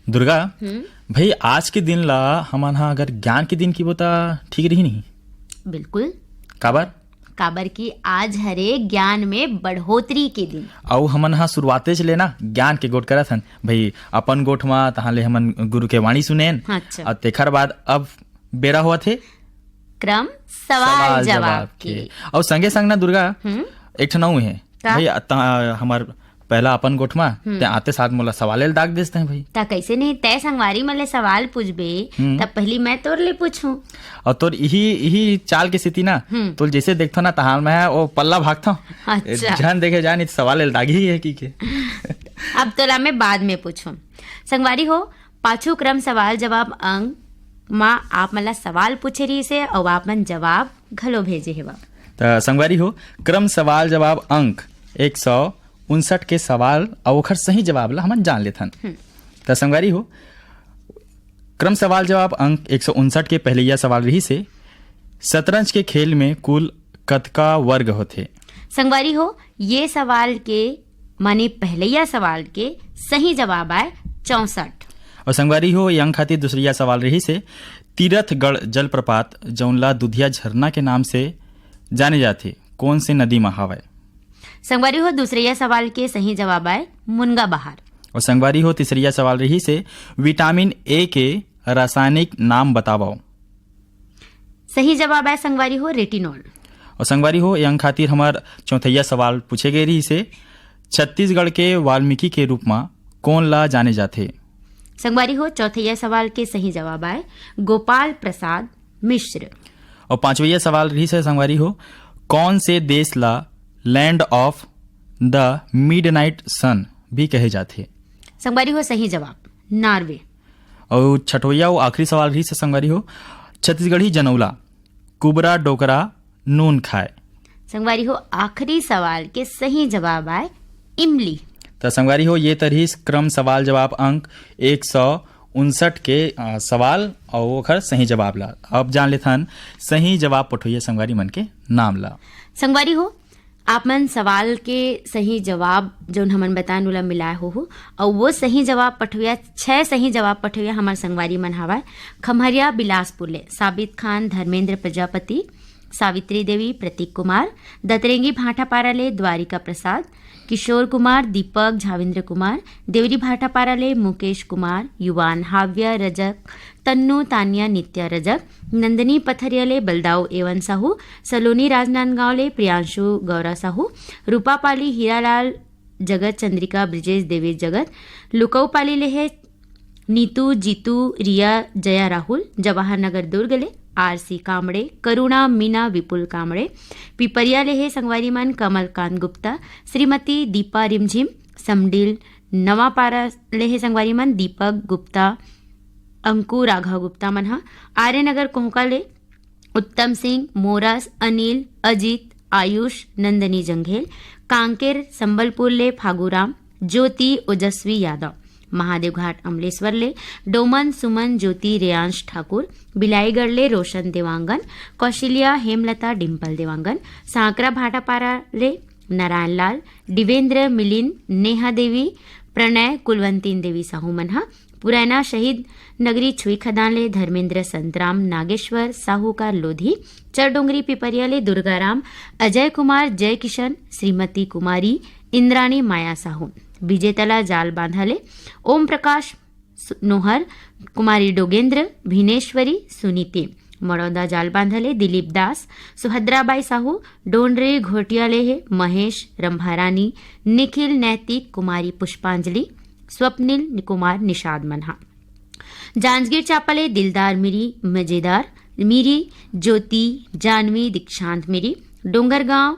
दुर्गा भाई आज के दिन ला हमन हा अगर ज्ञान के दिन की बोता ठीक रही नहीं। बिल्कुल। काबर की आज हरे ज्ञान में बढ़ोतरी के दिन और हमन हा शुरुआते से लेना ज्ञान के गोट करत हन भाई अपन गोठ मा तहाँ ले हमन गुरु के वाणी सुनेन। अच्छा। और तेखर बाद अब बेरा हुआ थे क्रम सवाल जवाब के और संगे संग ना दुर्गा एक ठनाऊ है भाई हमार पहला अपन गोठ मा ते आते साथ मोला सवाल दाग देते हैं भाई। ता कैसे नहीं तय संगवारी मले सवाल पूछबे तब पहली मैं तोर ले पूछूं और तोर यही चाल के स्थिति ना तो जैसे देखथो ना तहां मैं वो पल्ला भागता अच्छा। जान देखे जान सवाल दाग ही है की के अब तोला मैं बाद में पूछूं। संगवारी हो पाछू क्रम सवाल जवाब अंक माँ आप मला सवाल पूछे रही से और आप मन जवाब घलो भेजे हेवा। तो संगवारी हो क्रम सवाल जवाब अंक 159 के सवाल और ओखर सही जवाब ला हमन जान लेथन। तो संगवारी हो क्रम सवाल जवाब अंक 159 के पहले सवाल रही से शतरंज के खेल में कुल कतका वर्ग होथे। संगवारी हो ये सवाल के माने पहले सवाल के सही जवाब आए 64। और संगवारी हो ये अंक खातिर दूसरिया सवाल रही से तीरथगढ़ जलप्रपात जौनला दुधिया झरना के नाम से जाने जाते कौन से नदी में हवय। संगवारी हो दूसरिया सवाल के सही जवाब आए मुनगा बहार। और संगवारी हो तीसरिया सवाल रही से विटामिन ए के रासायनिक नाम बताओ। सही जवाब आए संगवारी हो रेटिनॉल। और संगवारी हो ये अंक खातिर हमार चौथैया सवाल पूछे गए रही से छत्तीसगढ़ के वाल्मीकि के रूप में कौन ला जाने जाते। संगवारी हो चौथैया सवाल के सही जवाब आए गोपाल प्रसाद मिश्र। और पांचवैया सवाल रही से संगवारी हो कौन से देश ला लैंड ऑफ द मिडनाइट सन भी कहे जाते। संगवारी हो सही जवाब नॉर्वे। और छठवैया वो आखिरी सवाल रही से संगवारी हो छत्तीसगढ़ी जनौला कुबरा डोकरा नून खाए। संगवारी हो आखिरी सवाल के सही जवाब आए इमली। तो संगवारी हो ये तरही क्रम सवाल जवाब अंक 159 के सवाल और ओखर सही जवाब ला। अब जान लेथन सही जवाब पठोइया संगवारी मन के नाम ला। संगवारी हो आप मन सवाल के सही जवाब जो हमन बतान उला मिलाए हो और वो सही जवाब पठुया 6 सही जवाब पठुया हमार संगवारी मन हवा खमहरिया बिलासपुर ले साबित खान धर्मेंद्र प्रजापति सावित्री देवी प्रतीक कुमार दतरेंगी भाटापारा ले द्वारिका प्रसाद किशोर कुमार दीपक झाविंद्र कुमार देवरी भाटापारा ले मुकेश कुमार युवान हाव्य रजक तन्नू तानिया नित्या रजक नंदनी पथरिया ले बलदाऊ एवन साहू सलोनी राजनांदगांव ले प्रियांशु गौरा साहू रूपापाली हीरालाल जगत चंद्रिका ब्रिजेश देवेश जगत लुकौपाली ले है नीतू जीतू रिया जया राहुल जवाहर नगर दुर्ग ले आरसी कामड़े करुणा मीना विपुल कामड़े पिपरिया ले है संगवारी मन कमलकांत गुप्ता श्रीमती दीपा रिमझिम समडील नवापारा ले है संगवारी मन दीपक गुप्ता अंकु राघव गुप्ता मन हा आर्यनगर कोहका ले उत्तम सिंह मोरास अनिल अजीत आयुष नंदनी जंघेल कांकेर संबलपुर ले फागुराम ज्योति ओजस्वी यादव महादेव घाट अमलेश्वर ले डोमन सुमन ज्योति रेयांश ठाकुर बिलाईगढ़ ले रोशन देवांगन कौशल्या हेमलता डिम्पल देवांगन सांकरा भाटापारा ले नारायण लाल दिवेंद्र मिलिन नेहा देवी प्रणय कुलवंतीन देवी साहू मनहा पुराना शहीद नगरी छुई खदान ले धर्मेंद्र संतराम नागेश्वर साहूकार लोधी चरडोंगरी पिपरिया ले दुर्गाराम अजय कुमार जय किशन श्रीमती कुमारी इंद्राणी माया साहू विजेतला जाल बांधाले ओम प्रकाश नोहर कुमारी डोगेंद्र भिनेश्वरी सुनीति मड़ौदा जाल बांधले दिलीप दास सुभद्राबाई साहू डोंडरे घोटियाले है महेश रंभारानी निखिल नैतिक कुमारी पुष्पांजलि स्वप्निल कुमार निषाद मनहा जांजगीर चापाले दिलदार मिरी मजेदार मिरी ज्योति जानवी दीक्षांत मिरी डोंगरगांव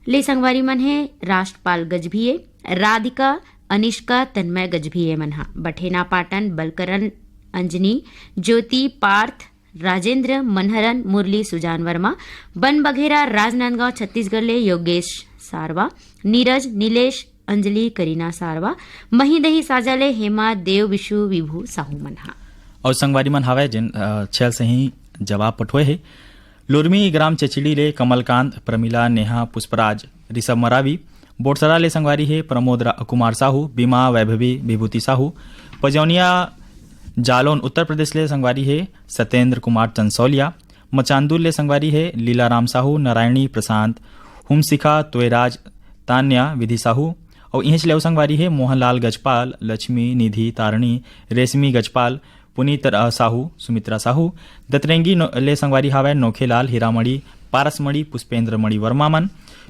ले संगवारी मन है राष्ट्रपाल गजभिये राधिका अनिष्का तन्मय गजभिये मनहा बठेना पाटन बलकरण अंजनी ज्योति पार्थ राजेंद्र मनहरन मुरली सुजान वर्मा बन बघेरा राजनांदगांव छत्तीसगढ़ ले योगेश सारवा नीरज नीलेश अंजलि करीना सारवा महीदही साजाले हेमा देव विशु विभू साहू मनहा और संगवारी मन हवे जिन छल सही जवाब पठोए है लोरमी ग्राम चचिड़ी ले कमलकांत प्रमिला नेहा पुष्पराज ऋषभ मरावी बोटसरा ले संगवारी है प्रमोद कुमार साहू बीमा वैभवी विभूति साहू पजौनिया जालौन उत्तर प्रदेश ले संगवारी है सत्येंद्र कुमार चंसौलिया। मचांदुर ले संगवारी है लीलाराम साहू, नारायणी प्रशांत, हुमसिखा तोयराज, तान्या विधि साहू। और इहेच ले संगवारी है मोहनलाल गजपाल, लक्ष्मी निधि तारणी, रेशमी गजपाल, पुनीत साहू, सुमित्रा साहू। दतरेंगी ले संगवारी हावै नोखेलाल, हीरामणि, पारसमणि, पुष्पेंद्र मणि वर्मा मन।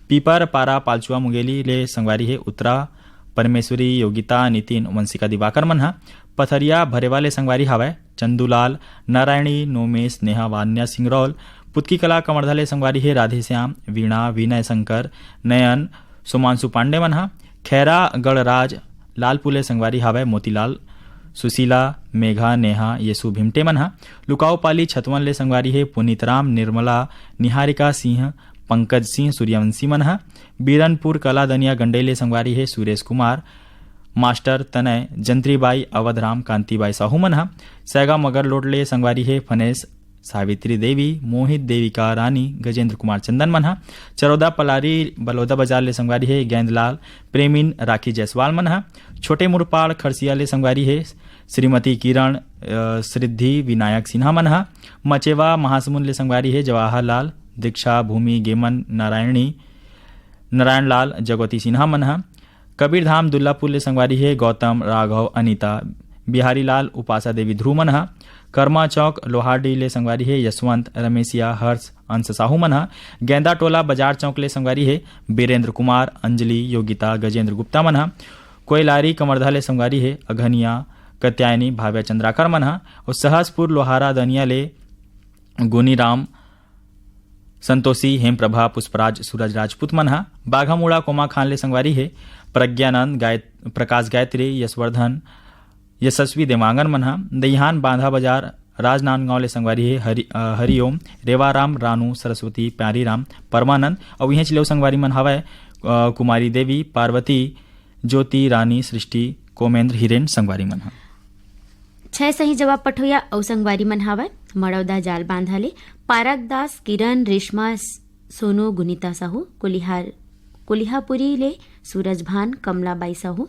पीपर पारा पालचुआ मुंगेली ले संगवारी है उत्तरा परमेश्वरी, योगिता, नितिन, वंशिका दिवाकर मन हा। पथरिया भरेवा ले संगवारी हावै चंदूलाल, नारायणी, नोमेश, नेहा, वान्या, सिंगरौल। पुतकी कला कमरधा ले संगवारी है राधेश्याम, वीणा, विनय शंकर, नयन, सुमांशु पांडे मन हा। खैरा गणराज लालपुर ले संगवारी हावै मोतीलाल, सुशीला, मेघा, नेहा, येसु भिमटे मन हा। लुकाऊ पाली छतवन ले संगवारी है पुनीतराम, निर्मला, निहारिका सिंह, पंकज सिंह, सूर्यवंशी मन हा। बीरनपुर कला दनिया गंडेले संगवारी है सुरेश कुमार, मास्टर तनय, जंत्रीबाई, अवधराम, कांतिबाई साहू मन हा। सैगा मगर लोडले संगवारी है फनेश, सावित्री देवी, मोहित, देविका रानी, गजेंद्र कुमार चंदन मन हा। चरौदा पलारी बलौदा बाजार ले संगवारी है गेंदलाल, प्रेमिन, राखी जायसवाल मन हा। छोटे मुरपाड़ खरसिया ले संगवारी है श्रीमती किरण, सिद्धि, विनायक सिन्हा मन हा। मचेवा महासमुंद ले संगवारी है जवाहरलाल, दीक्षा, भूमि, गेमन, नारायणी, नारायण लाल, जगवती सिन्हा मन हा। कबीरधाम दुल्लापुर ले संगवारी है गौतम, राघव, अनीता, बिहारी लाल, उपासा देवी ध्रुव मन हा। कर्मा चौक लोहारडी ले संगवारी है यशवंत, रमेशिया, हर्ष, अंश साहू मन हा। गेंदा टोला बाजार चौक ले संगवारी है बीरेंद्र कुमार, अंजलि, योगिता, गजेंद्र गुप्ता मन हा। कोयलारी कमरधा ले संगवारी है अघनिया, कत्यायनी, भाव्या चंद्राकर मन हा। और सहसपुर लोहारा दनिया ले गुनीराम, संतोषी, हेमप्रभा, पुष्पराज, सूरज राजपूत मन हा। बाघामुड़ा कोमा खान ले संगवारी है प्रज्ञानंद, प्रकाश गायत्री, यशवर्धन, यशस्वी देवांगन मन हा। दहिहान बांधा बाजार राजनांदगांव ले संगवारी है हरिओम, रेवाराम, रानू, सरस्वती, प्यारीराम, परमानंद। और इहेच ले संगवारी मन हवै कुमारी देवी, पार्वती, ज्योति, रानी, सृष्टि, कोमेंद्र, हिरेन संगवारी मन हा। 6 सही जवाब पठोया औ संगवारी मन हावय मड़ौदा जाल बांधाले पारक दास, किरण, रेशमा, सोनू, गुनीता साहू। कोलिहापुरी ले सूरज भान, कमलाबाई साहू।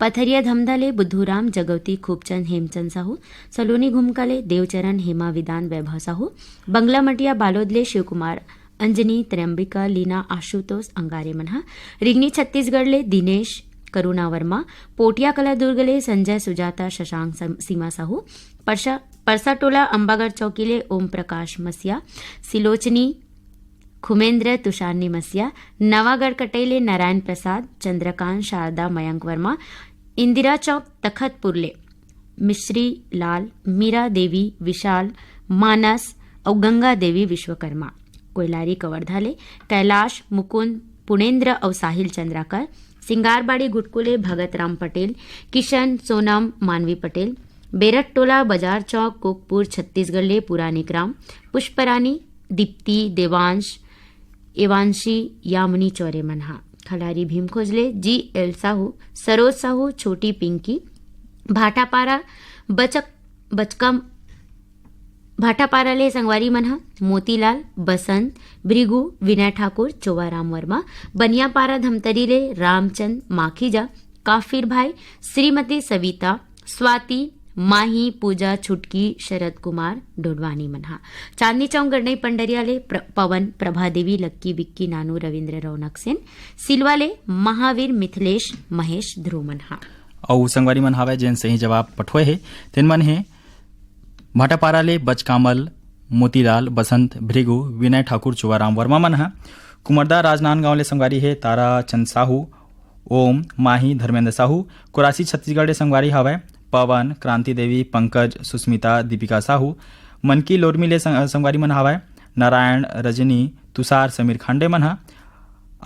पथरिया धमधा ले बुद्धूराम, जगवती, खूबचंद, हेमचंद साहू। सलोनी घुमका ले देवचरण, हेमा, विदान, वैभव साहू। बंगला मटिया बालोद ले शिवकुमार, अंजनी, त्र्यंबिका, लीना, आशुतोष, अंगारे मनहा। रिगनी छत्तीसगढ़ ले दिनेश, करुणा वर्मा। पोटिया कला दुर्ग ले संजय, सुजाता, शशांक, सीमा साहू। परसाटोला अंबागढ़ चौकी ले ओम प्रकाश मसिया, सिलोचनी, खुमेंद्र, तुषारनी मसिया। नवागढ़ कटेले नारायण प्रसाद, चंद्रकांत, शारदा, मयंक वर्मा। इंदिरा चौक तखतपुर ले मिश्री लाल, मीरा देवी, विशाल, मानस और गंगा देवी विश्वकर्मा। कोयलारी कवर्धा ले कैलाश, मुकुंद, पुणेन्द्र और साहिल चंद्राकर। सिंगारबाड़ी गुटकुले भगत राम पटेल, किशन, सोनम, मानवी पटेल। बेरट टोला बाजार चौक कोकपुर छत्तीसगढ़ ले पुरानी ग्राम, पुष्परानी, दीप्ति, देवांश, एवांशी, यामिनी चौरे मनहा। खलारी भीम खोजले जी एल साहू, सरोज साहू, छोटी पिंकी। भाटापारा बचकम भाटापारा ले संगवारी मनहा मोतीलाल, बसंत, भृगु, विनय ठाकुर, चोवाराम वर्मा। बनियापारा धमतरी ले रामचंद, माखीजा, काफिर भाई, श्रीमती सविता, स्वाति, माही, पूजा, छुटकी, शरद कुमार, डोडवानी मनहा। चांदनी चौक गढ़ई पंडरिया ले पवन, प्रभा देवी, लक्की, विक्की, नानू, रविंद्र, रौनक सेन। सिलवा ले महावीर, मिथिलेश, महेश, ध्रुव मनहा। और संगवारी मन हावय जेन सही जवाब पठोए हे तेन मन हे भाटापारा ले बचकामल, मोतीलाल, बसंत, भृगु, विनय ठाकुर, चुवाराम वर्मा मन हा। कुमरदा राजनांदगांव ले संगवारी है तारा चंद साहू, ओम, माही, धर्मेंद्र साहू। कुरासी छत्तीसगढ़ ले संगवारी हावय पवन, क्रांति देवी, पंकज, सुस्मिता, दीपिका साहू। मनकी लोरमी ले संगवारी मन हावय नारायण, रजनी, तुषार, समीर खांडे मन हा।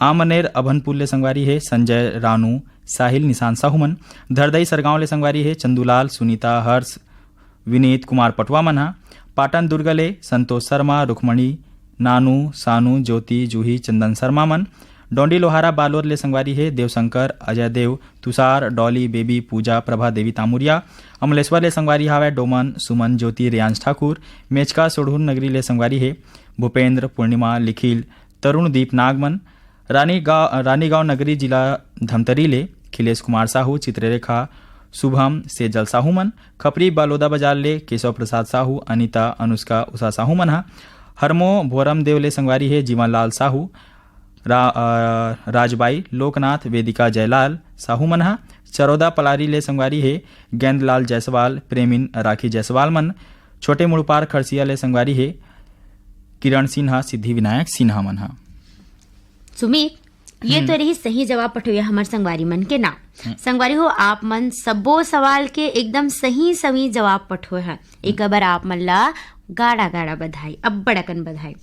आमनेर अभनपुर ले संगवारी है संजय, रानू, साहिल, निशान साहू मन। धरदई सरगांव ले संगवारी है चंदूलाल, सुनीता, हर्ष, विनीत कुमार पटवा मन हा। पाटन दुर्ग ले संतोष शर्मा, रुखमणी, नानू, सानू, ज्योति, जूही, चंदन शर्मा मन। डोंडी लोहारा बालोर ले संगवारी है देवशंकर, अजय देव, तुषार, डॉली, बेबी, पूजा, प्रभा देवी तामुरिया। अमलेश्वर ले संगवारी हावय डोमन, सुमन, ज्योति, रियांश ठाकुर। मेचका सोढ़ूर नगरी ले संगवारी है भूपेंद्र, पूर्णिमा, लिखिल, तरुणदीप, नागमन। रानीगांव नगरी जिला धमतरी ले खिलेश कुमार साहू, चित्ररेखा, शुभम सेजल साहू मन। खपरी बालोदा बाजार ले केशव प्रसाद साहू, अनिता, अनुष्का, उषा साहू मन हा। हरमो भोरम देव ले संगवारी है जीवन लाल साहू, राजबाई, लोकनाथ, वेदिका जयलाल साहू मन हा। चरौदा पलारी ले संगवारी है गेंदलाल जायसवाल, प्रेमिन, राखी जायसवाल मन। छोटे मुड़पार खरसिया ले संगवारी है किरण सिन्हा, सिद्धि विनायक सिन्हा मन हा। सुमित, ये तो रही सही जवाब पठोया हमार संगवारी मन के नाम। संगवारी हो, आप मन सबो सवाल के एकदम सही सही जवाब पठोए हैं। एक बार आप मन ला गाड़ा गाड़ा बधाई, अब बड़कन बधाई।